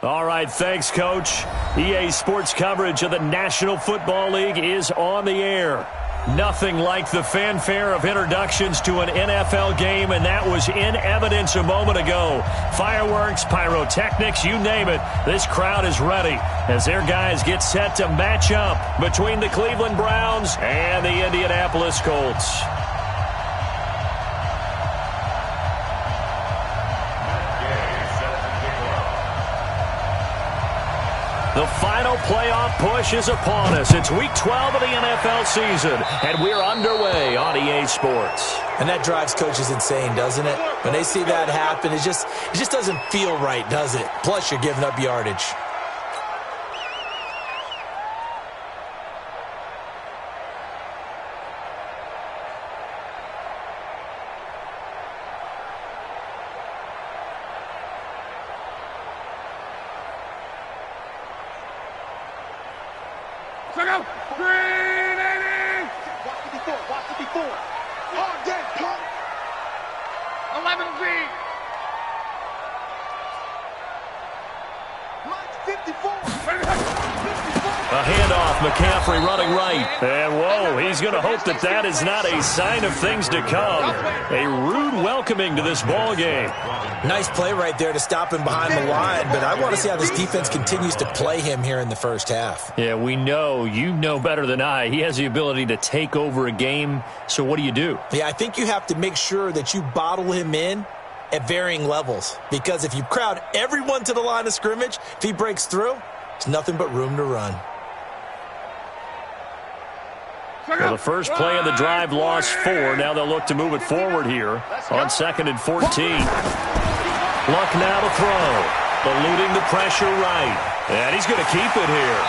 All right, thanks, Coach. EA Sports coverage of the National Football League is on the air. Nothing like the fanfare of introductions to an NFL game, and that was in evidence a moment ago. Fireworks, pyrotechnics, you name it. This crowd is ready as their guys get set to match up between the Cleveland Browns and the Indianapolis Colts. The final playoff push is upon us. It's Week 12 of the NFL season, and we're underway on EA Sports. And that drives coaches insane, doesn't it? When they see that happen, it just doesn't feel right, does it? Plus, you're giving up yardage. A handoff, McCaffrey running right. And whoa, he's going to hope that that is not a sign of things to come. A rude welcoming to this ball game. Nice play right there to stop him behind the line, but I want to see how this defense continues to play him here in the first half. Yeah, we know. You know better than I. He has the ability to take over a game, so what do you do? Yeah, I think you have to make sure that you bottle him in at varying levels, because if you crowd everyone to the line of scrimmage, if he breaks through, there's nothing but room to run. Well, the first play of the drive lost 4. Now they'll look to move it forward here on 2nd and 14. Luck now to throw. Eluding the pressure right. And he's going to keep it here.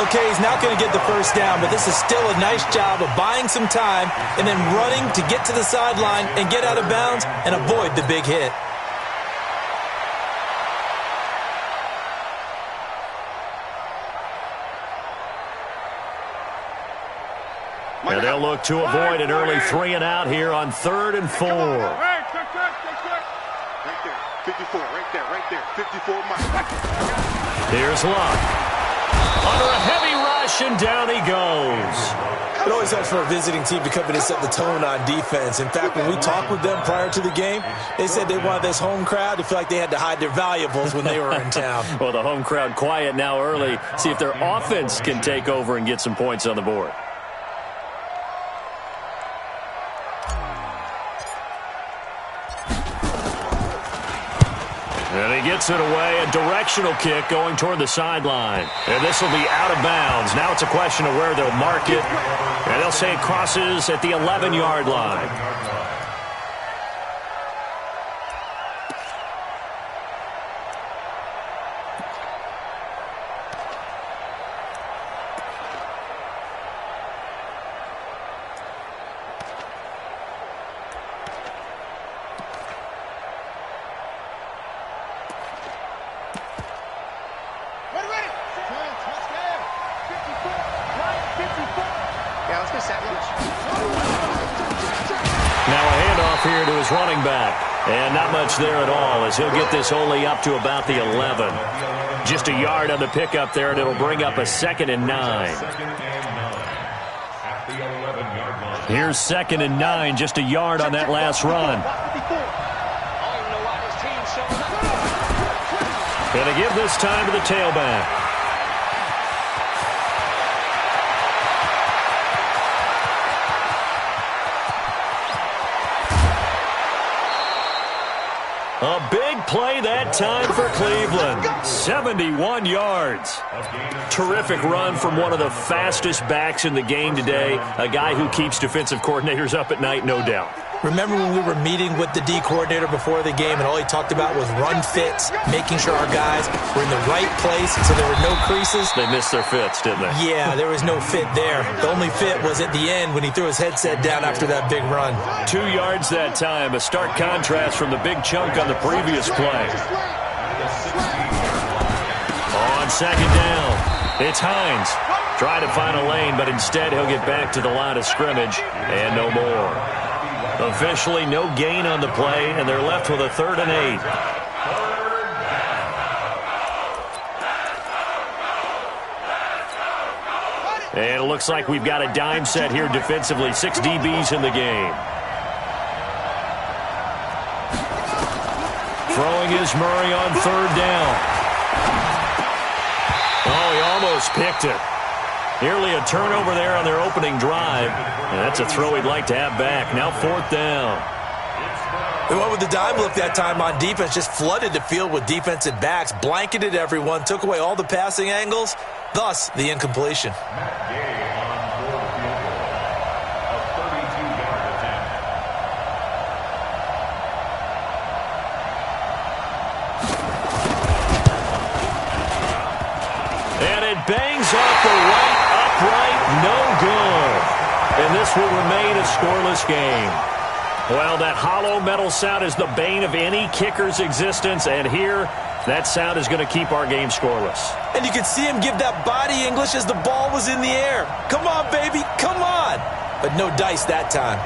Okay, he's not going to get the first down, but this is still a nice job of buying some time and then running to get to the sideline and get out of bounds and avoid the big hit. And they'll look to avoid an early 3 and out here on 3rd and 4. Right there, 54, right there, 54 miles. Here's Luck. Under a heavy rush, and down he goes. It always helps for a visiting team to come in and set the tone on defense. In fact, when we talked with them prior to the game, they said they wanted this home crowd to feel like they had to hide their valuables when they were in town. Well, the home crowd quiet now early. See if their offense can take over and get some points on the board. And he gets it away, a directional kick going toward the sideline. And this will be out of bounds. Now it's a question of where they'll mark it. And they'll say it crosses at the 11-yard line. Now a handoff here to his running back. And not much there at all as he'll get this only up to about the 11. Just a yard on the pickup there, and it'll bring up a 2nd and 9. Here's 2nd and 9, just a yard on that last run. Going to give this time to the tailback. A big play that time for Cleveland. 71 yards. Terrific run from one of the fastest backs in the game today. A guy who keeps defensive coordinators up at night, no doubt. Remember when we were meeting with the D coordinator before the game and all he talked about was run fits, making sure our guys were in the right place so there were no creases? They missed their fits, didn't they? Yeah, there was no fit there. The only fit was at the end when he threw his headset down after that big run. 2 yards that time, a stark contrast from the big chunk on the previous play. On 2nd down, it's Hines. Try to find a lane, but instead he'll get back to the line of scrimmage and no more. Officially no gain on the play, and they're left with a 3rd and 8. And it looks like we've got a dime set here defensively. 6 DBs in the game. Throwing is Murray on 3rd down. Oh, he almost picked it. Nearly a turnover there on their opening drive. And that's a throw he'd like to have back. Now 4th down. They went with the dime look that time on defense, just flooded the field with defensive backs, blanketed everyone, took away all the passing angles, thus the incompletion. And it bangs off the right upright, no good. And this will remain a scoreless game. Well, that hollow metal sound is the bane of any kicker's existence, and here, that sound is going to keep our game scoreless. And you could see him give that body English as the ball was in the air. Come on, baby, come on. But no dice that time.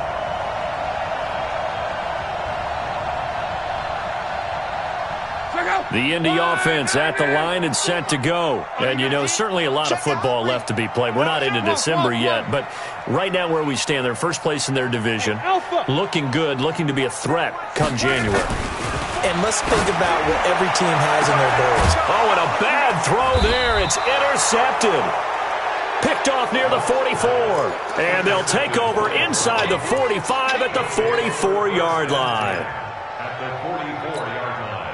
The Indy offense at the line and set to go. And, you know, certainly a lot of football left to be played. We're not into December yet, but right now where we stand, they're first place in their division. Looking good, looking to be a threat come January. And let's think about what every team has in their goals. Oh, and a bad throw there. It's intercepted. Picked off near the 44. And they'll take over inside the 45 at the 44-yard line. At the 44-yard line.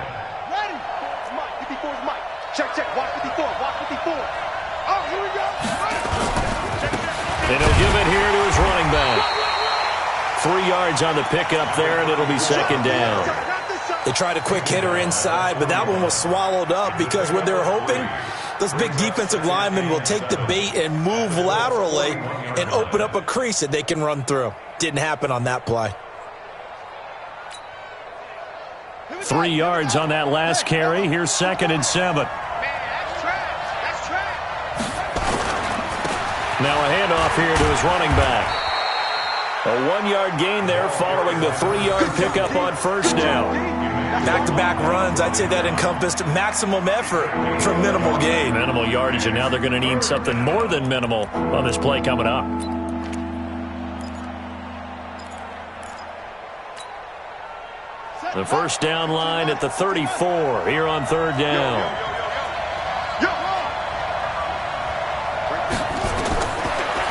Ready? It's Mike. 54 is Mike. Check, check. Watch 54. Watch 54. Oh, here we go. And he'll give it here to his running back. 3 yards on the pickup there, and it'll be 2nd down. They tried a quick hitter inside, but that one was swallowed up because what they're hoping, those big defensive linemen will take the bait and move laterally and open up a crease that they can run through. Didn't happen on that play. 3 yards on that last carry. Here's 2nd and 7. Now a handoff here to his running back. A 1-yard gain there following the 3-yard pickup on 1st down. Back-to-back runs, I'd say that encompassed maximum effort for minimal gain. Minimal yardage, and now they're going to need something more than minimal on this play coming up. The 1st down line at the 34 here on 3rd down.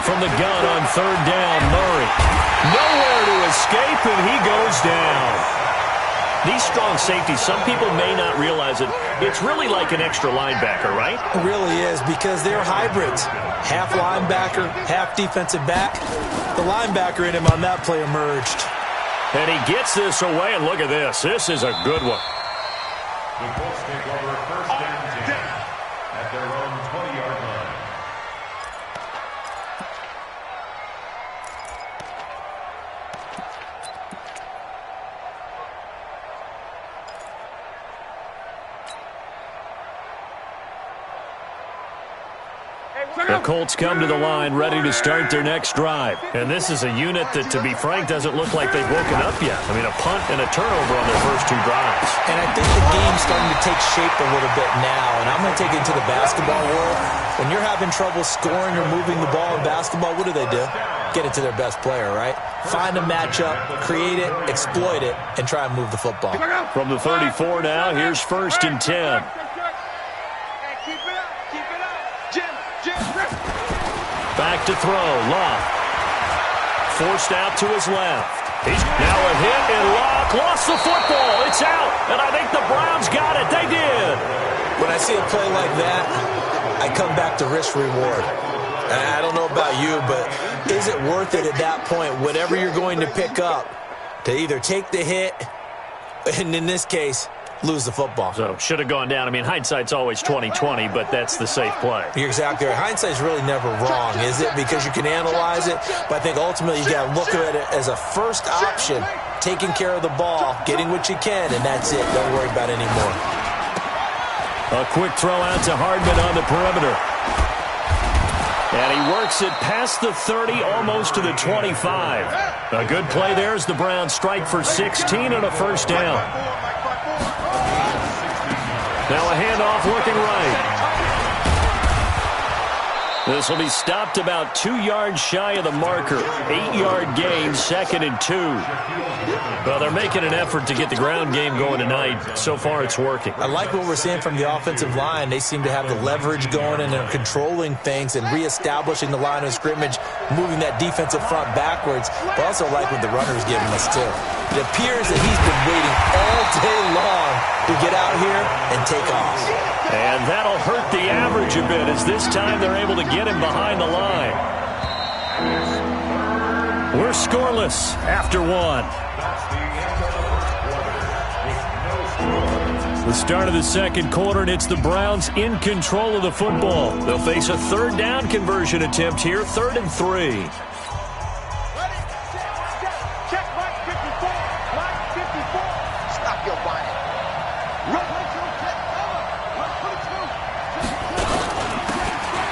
From the gun on 3rd down, Murray. Nowhere to escape, and he goes down. These strong safeties, some people may not realize it. It's really like an extra linebacker, right? It really is, because they're hybrids. Half linebacker, half defensive back. The linebacker in him on that play emerged. And he gets this away, and look at this. This is a good one. The Colts take over 1st and 10 at their own 20-yard line. The Colts come to the line ready to start their next drive. And this is a unit that, to be frank, doesn't look like they've woken up yet. I mean, a punt and a turnover on their first 2 drives. And I think the game's starting to take shape a little bit now. And I'm going to take it into the basketball world. When you're having trouble scoring or moving the ball in basketball, what do? Get it to their best player, right? Find a matchup, create it, exploit it, and try and move the football. From the 34 now, here's 1st and 10. Back to throw, Locke. Forced out to his left. He's now a hit, and Locke lost the football. It's out, and I think the Browns got it. They did. When I see a play like that, I come back to risk-reward. I don't know about you, but is it worth it at that point, whatever you're going to pick up, to either take the hit, and in this case, lose the football? So, should have gone down. I mean, hindsight's always 20/20, but that's the safe play. You're exactly right. Hindsight's really never wrong, is it? Because you can analyze it, but I think ultimately you got to look at it as a first option, taking care of the ball, getting what you can, and that's it. Don't worry about it anymore. A quick throw out to Hardman on the perimeter. And he works it past the 30, almost to the 25. A good play there as the Browns strike for 16 on a 1st down. Now a handoff looking right. This will be stopped about 2 yards shy of the marker. 8-yard gain, 2nd and 2. Well, they're making an effort to get the ground game going tonight. So far, it's working. I like what we're seeing from the offensive line. They seem to have the leverage going, and they're controlling things and reestablishing the line of scrimmage, moving that defensive front backwards. But I also like what the runner's giving us, too. It appears that he's been waiting all day long to get out here and take off. And that'll hurt the average a bit, as this time they're able to get him behind the line. We're scoreless after 1. The start of the second quarter, and it's the Browns in control of the football. They'll face a 3rd down conversion attempt here, 3rd and 3.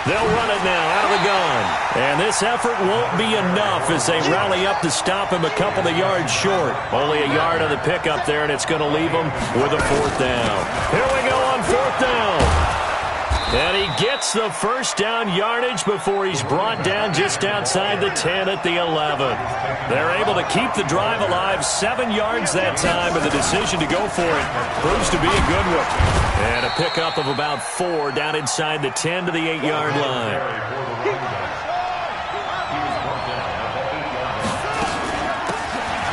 They'll run it now out of the gun. And this effort won't be enough as they rally up to stop him a couple of yards short. Only a yard on the pickup there, and it's going to leave him with a 4th down. Here we go on 4th down. And he gets the 1st down yardage before he's brought down just outside the 10 at the 11. They're able to keep the drive alive, 7 yards that time, and the decision to go for it proves to be a good one. And a pickup of about 4 down inside the 10 to the 8-yard line.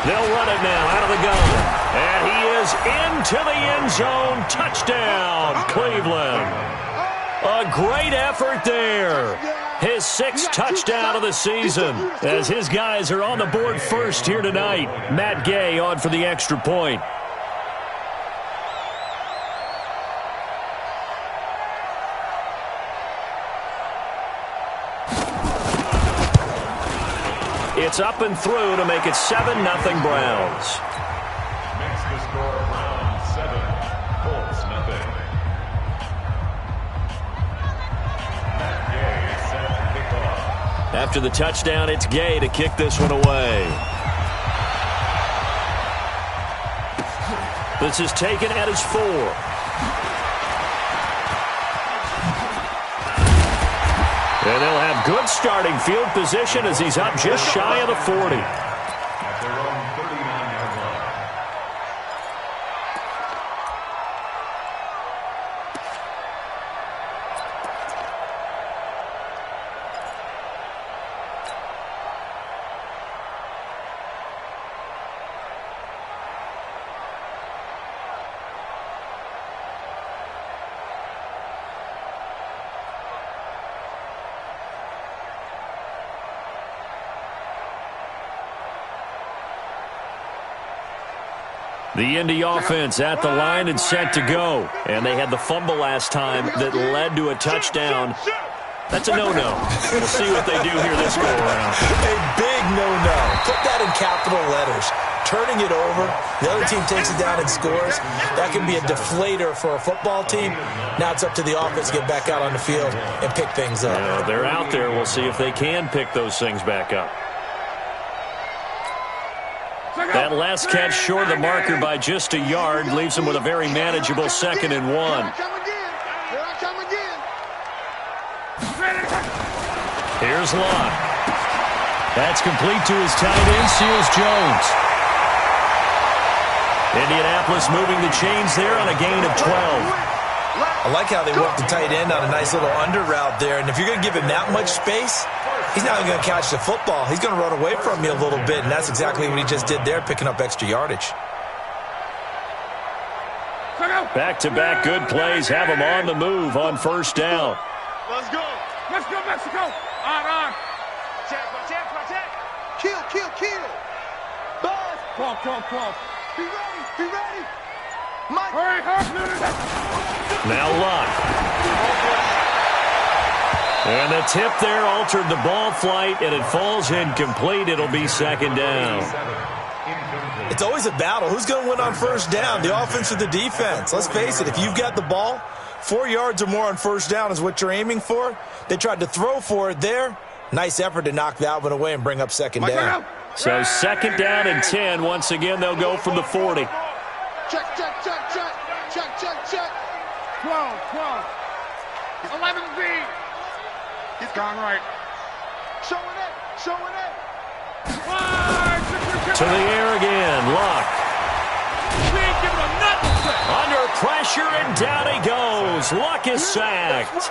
They'll run it now out of the gun. And he is into the end zone. Touchdown, Cleveland. A great effort there. His 6th touchdown of the season as his guys are on the board first here tonight. Matt Gay on for the extra point. It's up and through to make it 7-0 Browns. Makes the score Browns 7, Colts nothing. Matt Gay set to kick off. After the touchdown, it's Gay to kick this one away. This is taken at his 4. And they'll have good starting field position as he's up just shy of the 40. At their own 39-yard line. The Indy offense at the line and set to go. And they had the fumble last time that led to a touchdown. That's a no-no. We'll see what they do here this go-around. A big no-no. Put that in capital letters. Turning it over, the other team takes it down and scores. That can be a deflator for a football team. Now it's up to the offense to get back out on the field and pick things up. Yeah, they're out there. We'll see if they can pick those things back up. That last catch short of the marker by just a yard leaves him with a very manageable 2nd and 1. Here's Locke. That's complete to his tight end, Seals Jones. Indianapolis moving the chains there on a gain of 12. I like how they work the tight end on a nice little under route there. And if you're going to give him that much space, he's not going to catch the football. He's going to run away from you a little bit, and that's exactly what he just did there, picking up extra yardage. Back-to-back good plays have him on the move on 1st down. Let's go. Let's go, Mexico. On. Check. Kill. Buzz. 12. Be ready. Mike. Hurry. Now Locke. And the tip there altered the ball flight, and it falls incomplete. It'll be 2nd down. It's always a battle. Who's going to win on 1st down, the offense or the defense? Let's face it, if you've got the ball, 4 yards or more on 1st down is what you're aiming for. They tried to throw for it there. Nice effort to knock that one away and bring up 2nd down. So 2nd down and 10. Once again, they'll go from the 40. Check. 12. 11B. Gone right. Showing it. Showing it. To the air again. Luck. We ain't giving him nothing. Under pressure, and down he goes. Luck is sacked.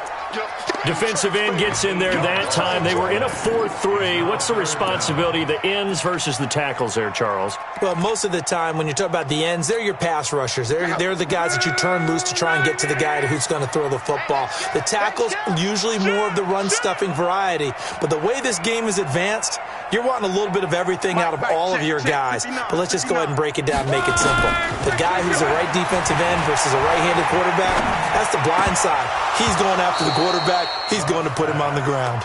Defensive end gets in there that time. They were in a 4-3. What's the responsibility of the ends versus the tackles there, Charles? Well, most of the time when you talk about the ends, they're your pass rushers. They're the guys that you turn loose to try and get to the guy who's going to throw the football. The tackles, usually more of the run-stuffing variety. But the way this game is advanced, you're wanting a little bit of everything out of all of your guys. But let's just go ahead and break it down and make it simple. The guy who's a right defensive end versus a right-handed quarterback, that's the blind side. He's going after the quarterback. He's going to put him on the ground.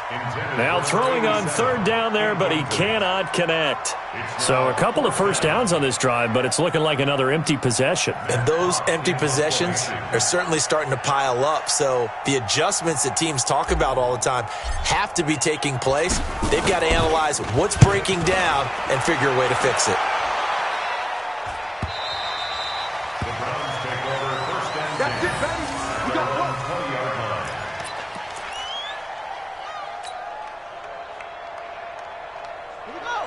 Now throwing on third down there, but he cannot connect. So a couple of first downs on this drive, but it's looking like another empty possession. And those empty possessions are certainly starting to pile up. So the adjustments that teams talk about all the time have to be taking place. They've got to analyze what's breaking down and figure a way to fix it. That's it, baby. We got one.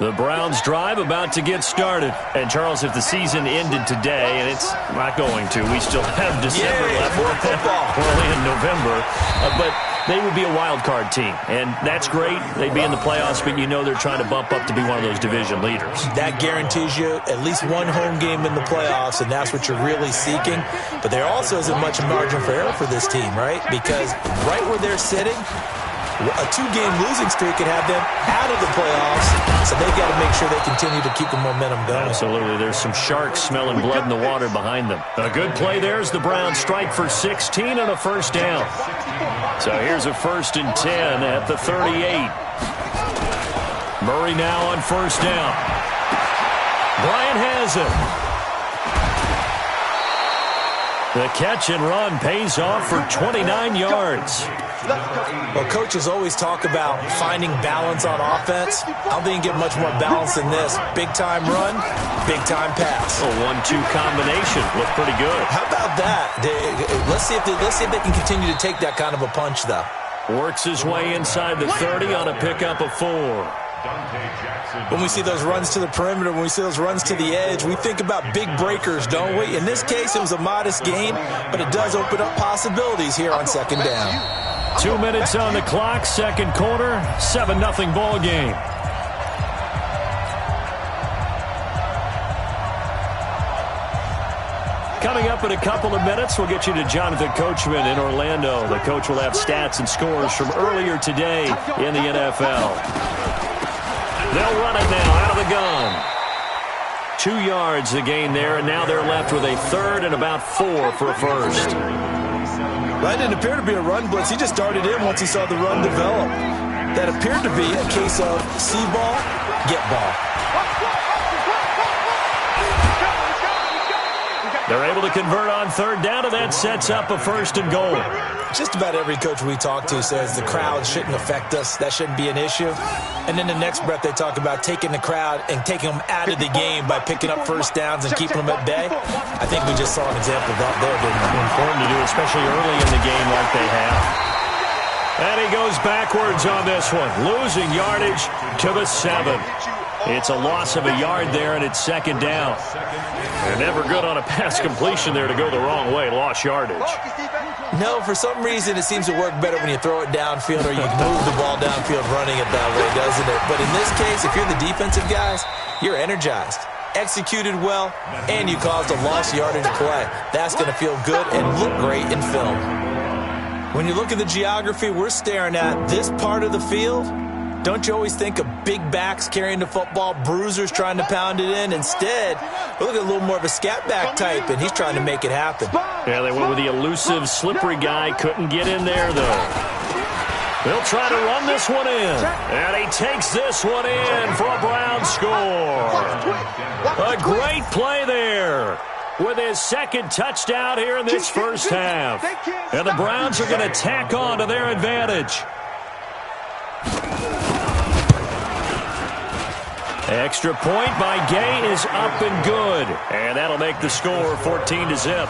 The Browns drive about to get started. And, Charles, if the season ended today, and it's not going to, we still have December left. More football. We're only in November. But they would be a wild card team. And that's great. They'd be in the playoffs, but you know they're trying to bump up to be one of those division leaders. That guarantees you at least one home game in the playoffs, and that's what you're really seeking. But there also isn't much margin for error for this team, right? Because right where they're sitting, a two-game losing streak could have them out of the playoffs, so they've got to make sure they continue to keep the momentum going. Absolutely. There's some sharks smelling blood in the water behind them. A good play there as the Browns strike for 16 and a first down. So here's a 1st and 10 at the 38. Murray now on first down. Bryant has it. The catch and run pays off for 29 yards. Well, coaches always talk about finding balance on offense. I don't think you get much more balance than this. Big-time run, big-time pass. A 1-2 combination. Looked pretty good. How about that? Let's see if they can continue to take that kind of a punch, though. Works his way inside the 30 on a pickup of 4. When we see those runs to the perimeter, when we see those runs to the edge, we think about big breakers, don't we? In this case, it was a modest game, but it does open up possibilities here on second down. 2 minutes on the clock, second quarter, 7-0 ball game. Coming up in a couple of minutes, we'll get you to Jonathan Coachman in Orlando. The coach will have stats and scores from earlier today in the NFL. They'll run it now out of the gun. 2 yards the gain there, and now they're left with a 3rd and about 4 for a first. That didn't appear to be a run blitz. He just darted in once he saw the run develop. That appeared to be a case of see ball, get ball. They're able to convert on third down, and that sets up a 1st and goal. Just about every coach we talk to says the crowd shouldn't affect us. That shouldn't be an issue. And then the next breath they talk about taking the crowd and taking them out of the game by picking up first downs and keeping them at bay. I think we just saw an example of that there, didn't we? Important to do, especially early in the game like they have. And he goes backwards on this one, losing yardage to the 7. It's a loss of a yard there, and it's second down. They're never good on a pass completion there to go the wrong way. Lost yardage. No, for some reason it seems to work better when you throw it downfield or you move the ball downfield running it that way, doesn't it? But in this case, if you're the defensive guys, you're energized, executed well, and you caused a lost yardage play. That's going to feel good and look great in film. When you look at the geography we're staring at, this part of the field, don't you always think of big backs carrying the football, bruisers trying to pound it in? Instead, we look at a little more of a scat back type, and he's trying to make it happen. Yeah, they went with the elusive, slippery guy. Couldn't get in there, though. They'll try to run this one in. And he takes this one in for a Brown score. A great play there with his 2nd touchdown here in this first half. And the Browns are going to tack on to their advantage. Extra point by Gay is up and good. And that'll make the score 14-0.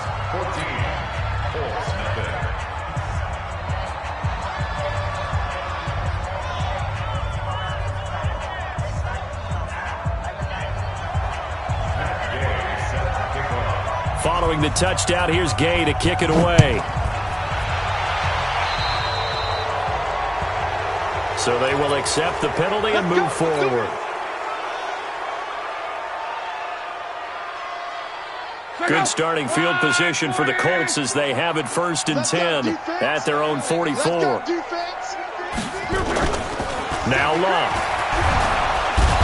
Throwing the touchdown, here's Gay to kick it away. So they will accept the penalty and move forward. Good starting field position for the Colts as they have it 1st and 10 at their own 44. Now Love.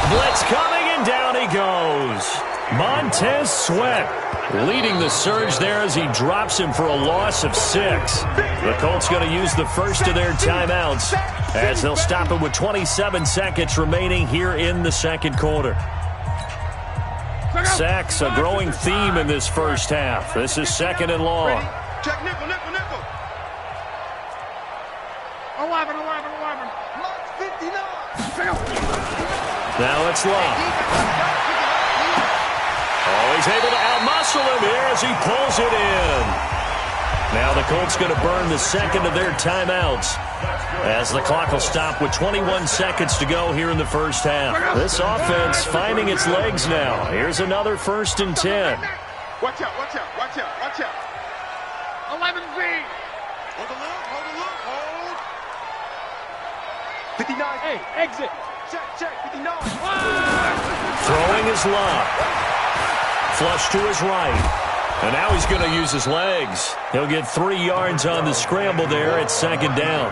Blitz coming, and down he goes. Montez Sweat leading the surge there as he drops him for a loss of 6. The Colts going to use the first of their timeouts as they'll stop it with 27 seconds remaining here in the second quarter. Sacks, a growing theme in this first half. This is 2nd and long. Check nickel, nickel, nickel. 11. 59. Now it's Love. Oh, he's able to outmuscle him here as he pulls it in. Now the Colts going to burn the second of their timeouts as the clock will stop with 21 seconds to go here in the first half. This offense finding its legs now. Here's another 1st and 10. Watch out, watch out, watch out, watch out. 11Z. Hold the look, hold the look, hold. 59. Hey, exit. Check, 59. Throwing his Love. Flush to his right. And now he's going to use his legs. He'll get 3 yards on the scramble there at 2nd down.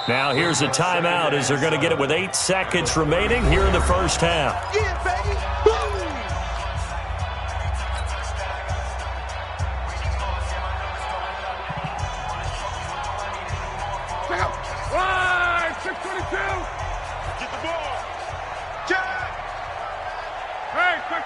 Now here's a timeout as they're going to get it with 8 seconds remaining here in the first half. Yeah, baby. Check out. Right, 622. Get the ball. Check. Hey, check.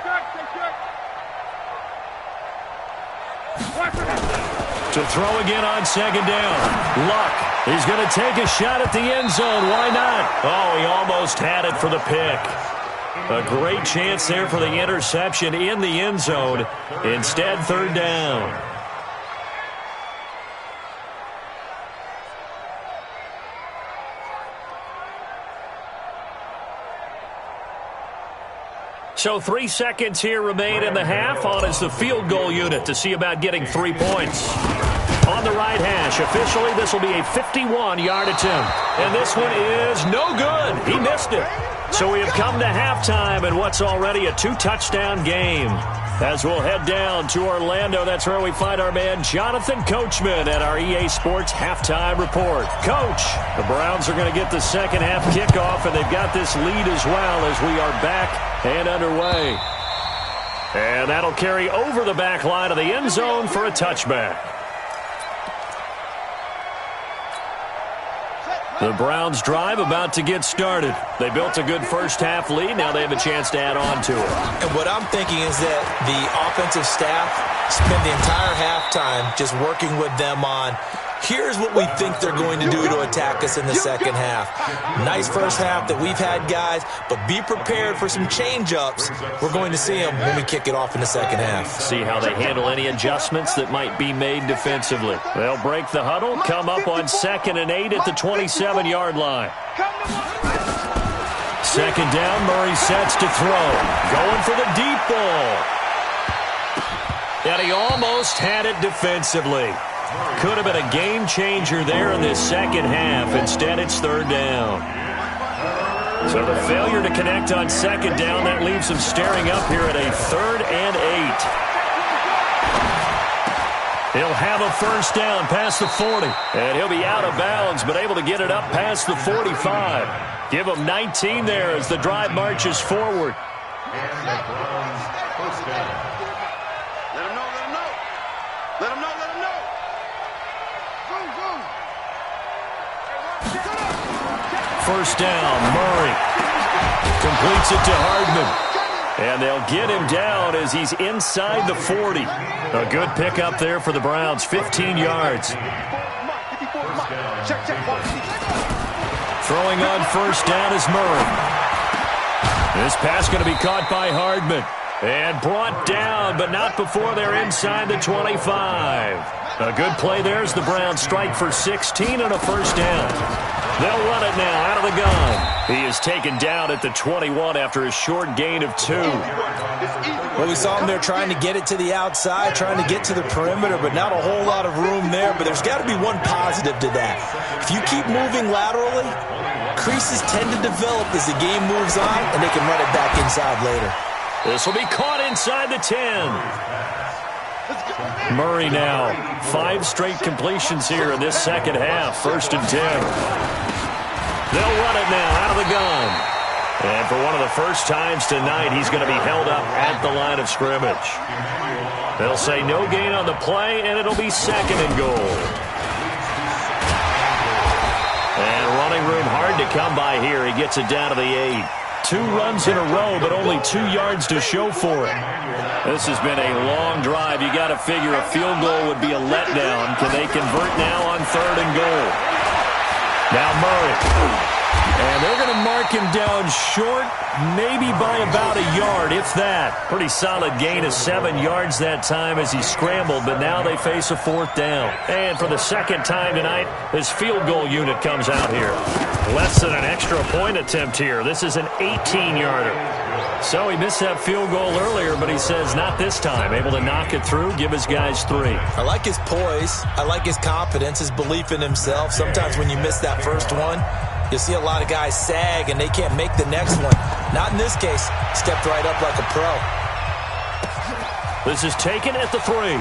To throw again on 2nd down. Luck. He's going to take a shot at the end zone. Why not? Oh, he almost had it for the pick. A great chance there for the interception in the end zone. Instead, 3rd down. So 3 seconds here remain in the half. On is the field goal unit to see about getting 3 points. On the right hash, officially this will be a 51-yard attempt. And this one is no good. He missed it. So we have come to halftime in what's already a 2-touchdown game. As we'll head down to Orlando, that's where we find our man Jonathan Coachman at our EA Sports Halftime Report. Coach, the Browns are going to get the second half kickoff, and they've got this lead as well as we are back and underway. And that'll carry over the back line of the end zone for a touchback. The Browns drive about to get started. They built a good first half lead. Now they have a chance to add on to it. And what I'm thinking is that the offensive staff spend the entire halftime just working with them on, here's what we think they're going to do to attack us in the second half. Nice first half that we've had, guys, but be prepared for some change-ups. We're going to see them when we kick it off in the second half. See how they handle any adjustments that might be made defensively. They'll break the huddle, come up on 2nd and 8 at the 27-yard line. 2nd down, Murray sets to throw. Going for the deep ball. And he almost had it defensively. Could have been a game changer there in this second half. Instead, it's 3rd down. So the failure to connect on 2nd down, that leaves him staring up here at a 3rd and 8. He'll have a first down past the 40. And he'll be out of bounds, but able to get it up past the 45. Give him 19 there as the drive marches forward. First down, Murray completes it to Hardman. And they'll get him down as he's inside the 40. A good pickup there for the Browns, 15 yards. Throwing on first down is Murray. This pass going to be caught by Hardman. And brought down, but not before they're inside the 25. A good play there as the Browns strike for 16 and a first down. They'll run it now out of the gun. He is taken down at the 21 after a short gain of 2. Well, we saw him there trying to get it to the outside, trying to get to the perimeter, but not a whole lot of room there. But there's got to be one positive to that. If you keep moving laterally, creases tend to develop as the game moves on, and they can run it back inside later. This will be caught inside the 10. Murray now, 5 straight completions here in this second half. 1st and 10. They'll run it now out of the gun. And for one of the first times tonight, he's going to be held up at the line of scrimmage. They'll say no gain on the play, and it'll be 2nd and goal. And running room hard to come by here. He gets it down to the 8. 2 runs in a row, but only 2 yards to show for it. This has been a long drive. You got to figure a field goal would be a letdown. Can they convert now on 3rd and goal? Now Murray. And they're going to mark him down short, maybe by about a yard, if that. Pretty solid gain of 7 yards that time as he scrambled, but now they face a 4th down. And for the second time tonight, his field goal unit comes out here. Less than an extra point attempt here. This is an 18-yarder. So he missed that field goal earlier, but he says not this time. Able to knock it through, give his guys 3. I like his poise. I like his confidence, his belief in himself. Sometimes when you miss that first one, you'll see a lot of guys sag and they can't make the next one. Not in this case. Stepped right up like a pro. This is taken at the 3.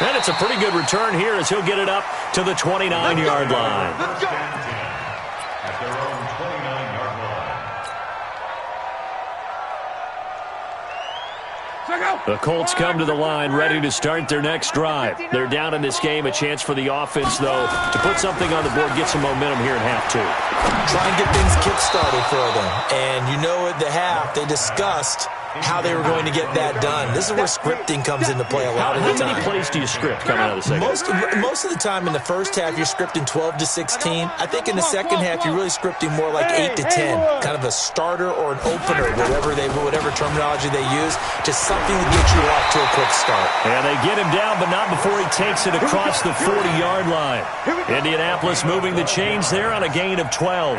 And it's a pretty good return here as he'll get it up to the 29-yard line. Let's go. At their own 29-yard line. The Colts come to the line ready to start their next drive. They're down in this game. A chance for the offense, though, to put something on the board, get some momentum here in half 2. Try and get things kick-started for them. And you know at the half, they discussed how they were going to get that done. This is where scripting comes into play a lot of the time. How many plays do you script coming out of the second? Most of the time in the first half, you're scripting 12 to 16. I think in the second half, you're really scripting more like 8 to 10. Kind of a starter or an opener, whatever terminology they use. Just something to get you off to a quick start. And they get him down, but not before he takes it across the 40-yard line. Indianapolis moving the chains there on a gain of 12.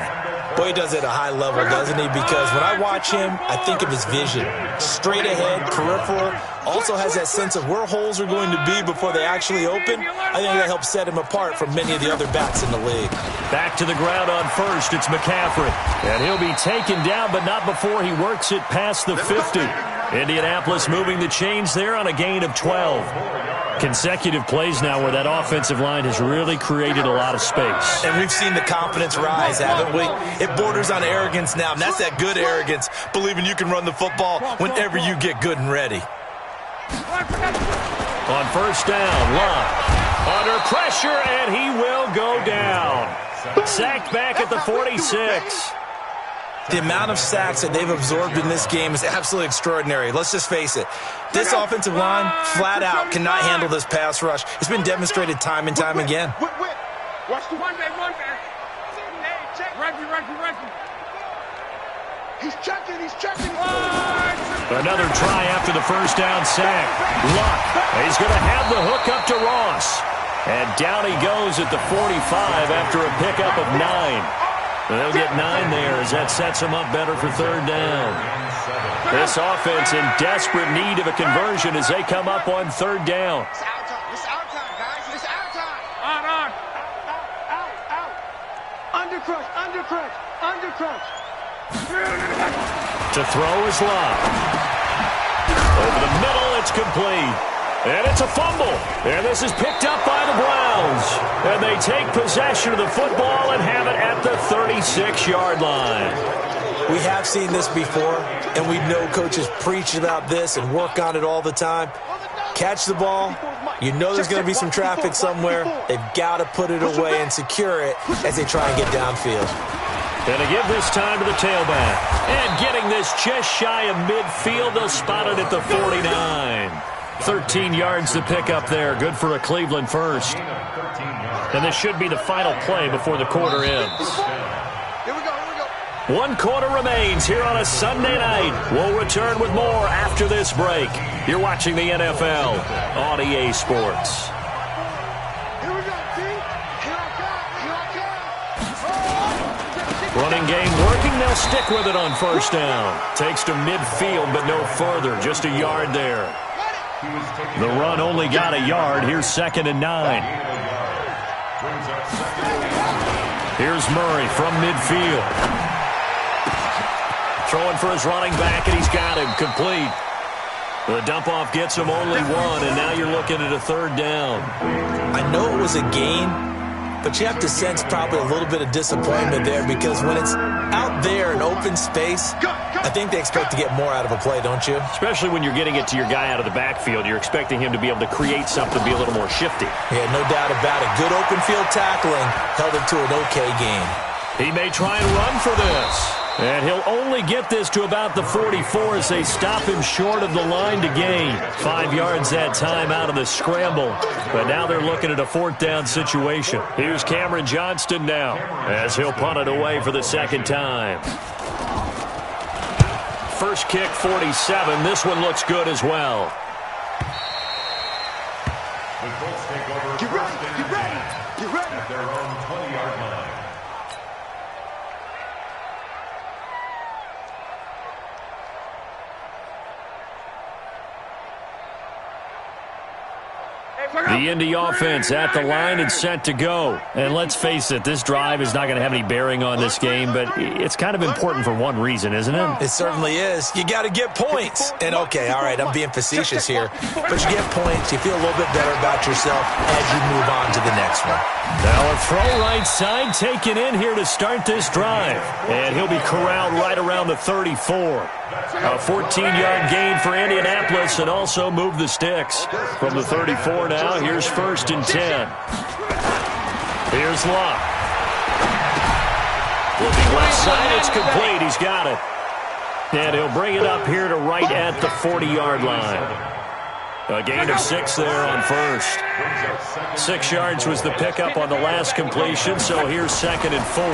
Boy, he does it at a high level, doesn't he? Because when I watch him, I think of his vision. Straight ahead, peripheral. Also has that sense of where holes are going to be before they actually open. I think that helps set him apart from many of the other backs in the league. Back to the ground on first. It's McCaffrey. And he'll be taken down, but not before he works it past the 50. Indianapolis moving the chains there on a gain of 12. Consecutive plays now where that offensive line has really created a lot of space. And we've seen the confidence rise, haven't we? It borders on arrogance now, and that's that good arrogance, believing you can run the football whenever you get good and ready. On first down, Love under pressure, and he will go down. Sacked back at the 46. The amount of sacks that they've absorbed in this game is absolutely extraordinary. Let's just face it. This offensive line, flat out, cannot handle this pass rush. It's been demonstrated time and time again. Watch the one back. He's checking. Another try after the first down sack. Luck. He's going to have the hook up to Ross. And down he goes at the 45 after a pickup of 9. They'll get 9 there as that sets them up better for third down. This offense in desperate need of a conversion as they come up on third down. It's our time, guys. It's our time. On. Under crunch. To throw is Love. Over the middle, it's complete. And it's a fumble. And this is picked up by the Browns. And they take possession of the football and have it at the 36-yard line. We have seen this before, and we know coaches preach about this and work on it all the time. Catch the ball. You know there's going to be some traffic somewhere. They've got to put it away and secure it as they try and get downfield. And to give this time to the tailback. And getting this just shy of midfield, they'll spot it at the 49. 13 yards to pick up there. Good for a Cleveland first. And this should be the final play before the quarter ends. Here we go. 1 quarter remains here on a Sunday night. We'll return with more after this break. You're watching the NFL on EA Sports. Here we go, team. Here I come. Running game working. They'll stick with it on first down. Takes to midfield, but no further. Just a yard there. The run only got a yard. Here's 2nd and 9. Here's Murray from midfield. Throwing for his running back, and he's got him. Complete. The dump-off gets him only one, and now you're looking at a 3rd down. I know it was a gain, but you have to sense probably a little bit of disappointment there because when it's out there in open space, I think they expect to get more out of a play, don't you? Especially when you're getting it to your guy out of the backfield. You're expecting him to be able to create something, be a little more shifty. Yeah, no doubt about it. Good open field tackling held it to an okay game. He may try and run for this. And he'll only get this to about the 44 as they stop him short of the line to gain. 5 yards that time out of the scramble. But now they're looking at a 4th down situation. Here's Cameron Johnston now as he'll punt it away for the 2nd time. First kick, 47. This one looks good as well. Get ready, get ready, get ready. At their own 20-yard line. The Indy offense at the line and set to go. And let's face it, this drive is not going to have any bearing on this game, but it's kind of important for one reason, isn't it? It certainly is. You got to get points. And, okay, all right, I'm being facetious here. But you get points, you feel a little bit better about yourself as you move on to the next one. Now a throw right side taken in here to start this drive. And he'll be corralled right around the 34. A 14-yard gain for Indianapolis and also move the sticks. From the 34 now, here's 1st and 10. Here's Luck. Looking left side, it's complete. He's got it. And he'll bring it up here to right at the 40-yard line. A gain of 6 there on first. 6 yards was the pickup on the last completion, so here's 2nd and 4.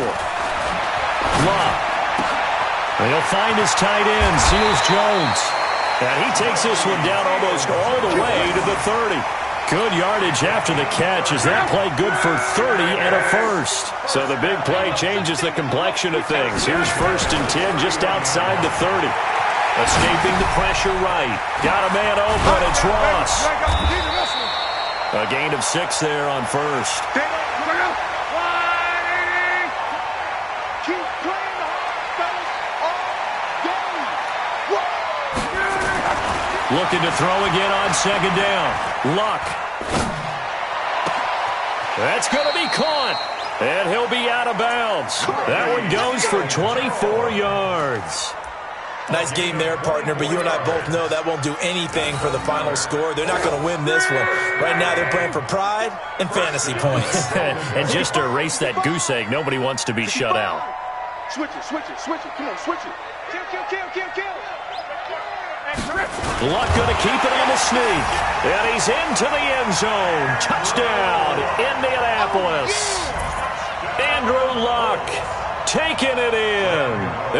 Luck. He'll find his tight end, Seals Jones. And he takes this one down almost all the way to the 30. Good yardage after the catch as that play good for 30 and a first. So the big play changes the complexion of things. Here's 1st and 10 just outside the 30. Escaping the pressure right. Got a man open. It's Ross. A gain of 6 there on first. Looking to throw again on 2nd down. Luck. That's going to be caught. And he'll be out of bounds. That one goes for 24 yards. Nice game there, partner, but you and I both know that won't do anything for the final score. They're not going to win this one. Right now they're playing for pride and fantasy points. And just to erase that goose egg, nobody wants to be shut out. Switch it, switch it, switch it. Come on, switch it. Kill, kill, kill, kill, kill. Luck going to keep it on the sneak. And he's into the end zone. Touchdown, Indianapolis. Andrew Luck taking it in.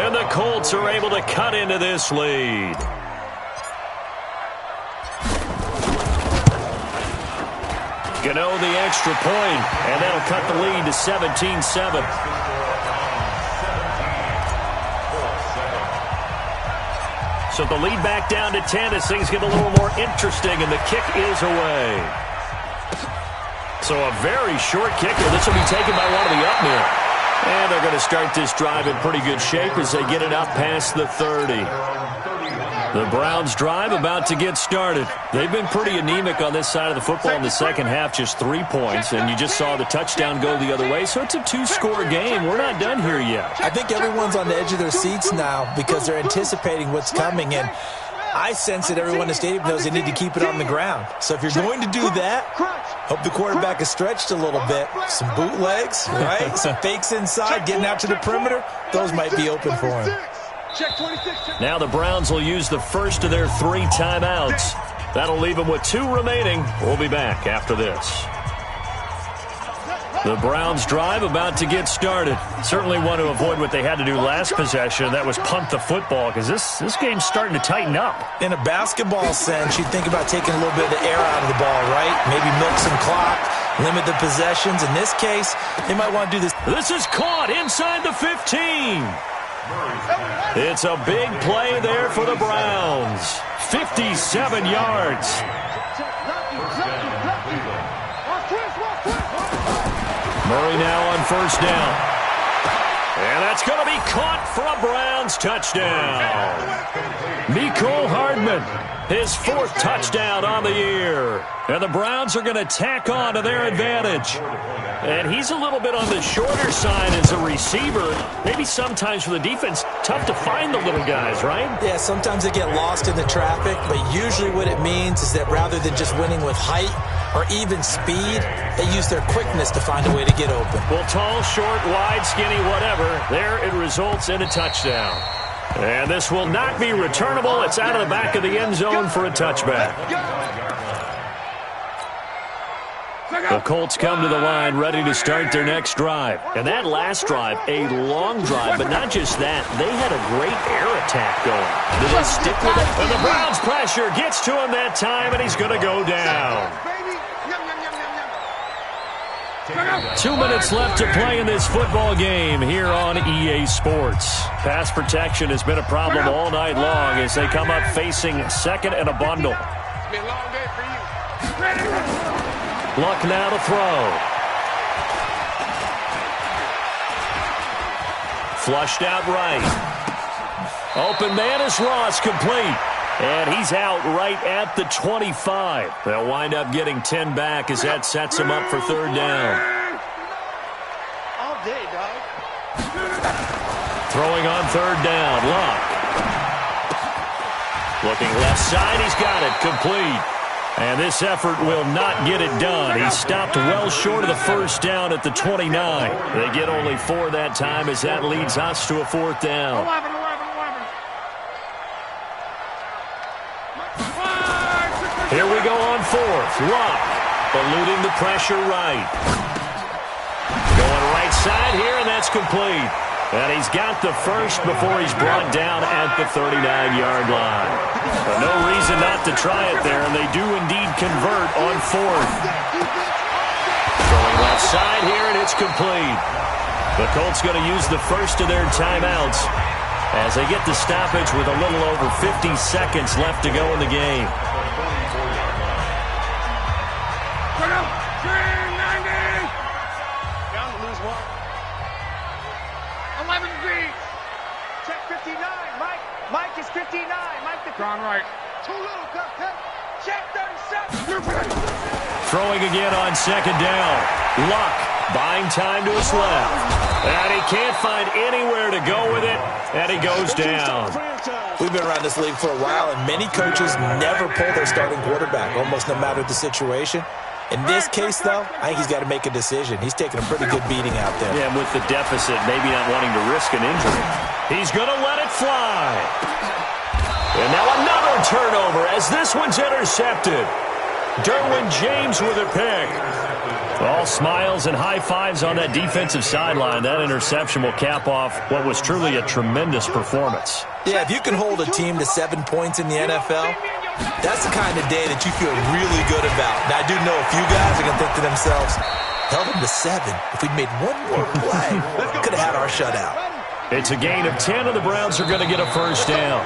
And the Colts are able to cut into this lead. Gano the extra point, and that'll cut the lead to 17-7. So the lead back down to 10 as things get a little more interesting, and the kick is away. So a very short kicker. This will be taken by one of the up men. And they're going to start this drive in pretty good shape as they get it up past the 30. The Browns drive about to get started. They've been pretty anemic on this side of the football in the second half, just 3 points, and you just saw the touchdown go the other way. So it's a 2-score game. We're not done here yet. I think everyone's on the edge of their seats now because they're anticipating what's coming, and I sense that everyone in the stadium knows they need to keep it on the ground. So if you're going to do that, hope the quarterback is stretched a little bit. Some bootlegs, right? Some fakes inside, getting out to the perimeter. Those might be open for him. Now the Browns will use the first of their 3 timeouts. That'll leave them with 2 remaining. We'll be back after this. The Browns drive about to get started. Certainly want to avoid what they had to do last possession. That was punt the football, because this game's starting to tighten up. In a basketball sense, you think about taking a little bit of the air out of the ball, right? Maybe milk some clock, limit the possessions. In this case, they might want to do this. This is caught inside the 15. It's a big play there for the Browns. 57 yards. Murray now on first down. And that's going to be caught for a Browns touchdown. Mecole Hardman, his 4th touchdown on the year. And the Browns are going to tack on to their advantage. And he's a little bit on the shorter side as a receiver. Maybe sometimes for the defense, tough to find the little guys, right? Yeah, sometimes they get lost in the traffic, but usually what it means is that rather than just winning with height or even speed, they use their quickness to find a way to get open. Well, tall, short, wide, skinny, whatever, there it results in a touchdown. And this will not be returnable. It's out of the back of the end zone for a touchback. The Colts come to the line ready to start their next drive. And that last drive, a long drive, but not just that. They had a great air attack going. Did they stick with it? And the Browns pressure gets to him that time, and he's going to go down. 2 minutes left to play in this football game here on EA Sports. Pass protection has been a problem all night long as they come up facing second and a bundle. Luck now to throw. Flushed out right. Open man is Ross, complete. And he's out right at the 25. They'll wind up getting 10 back as that sets him up for third down. All day, dog. Throwing on third down, Luck. Looking left side, he's got it, complete. And this effort will not get it done. He stopped well short of the first down at the 29. They get only 4 that time as that leads us to a 4th down. 11. Here we go on 4th. Luck eluding the pressure right. Going right side here, and that's complete. And he's got the first before he's brought down at the 39-yard line. But no reason not to try it there, and they do indeed convert on 4th. Throwing left side here, and it's complete. The Colts going to use the first of their timeouts as they get the stoppage with a little over 50 seconds left to go in the game. Check 59. Mike is 59. Mike the Gone right. Too little, cut. Check 37. Throwing again on second down. Luck buying time to his left. And he can't find anywhere to go with it, and he goes down. We've been around this league for a while, and many coaches never pull their starting quarterback, almost no matter the situation. In this case, though, I think he's got to make a decision. He's taking a pretty good beating out there. Yeah, with the deficit, maybe not wanting to risk an injury. He's going to let it fly. And now another turnover as this one's intercepted. Derwin James with a pick. All smiles and high fives on that defensive sideline. That interception will cap off what was truly a tremendous performance. Yeah, if you can hold a team to 7 points in the NFL, that's the kind of day that you feel really good about. Now, I do know a few guys are going to think to themselves, held them to 7. If we'd made one more play, could have had our shutout. It's a gain of 10, and the Browns are going to get a first down.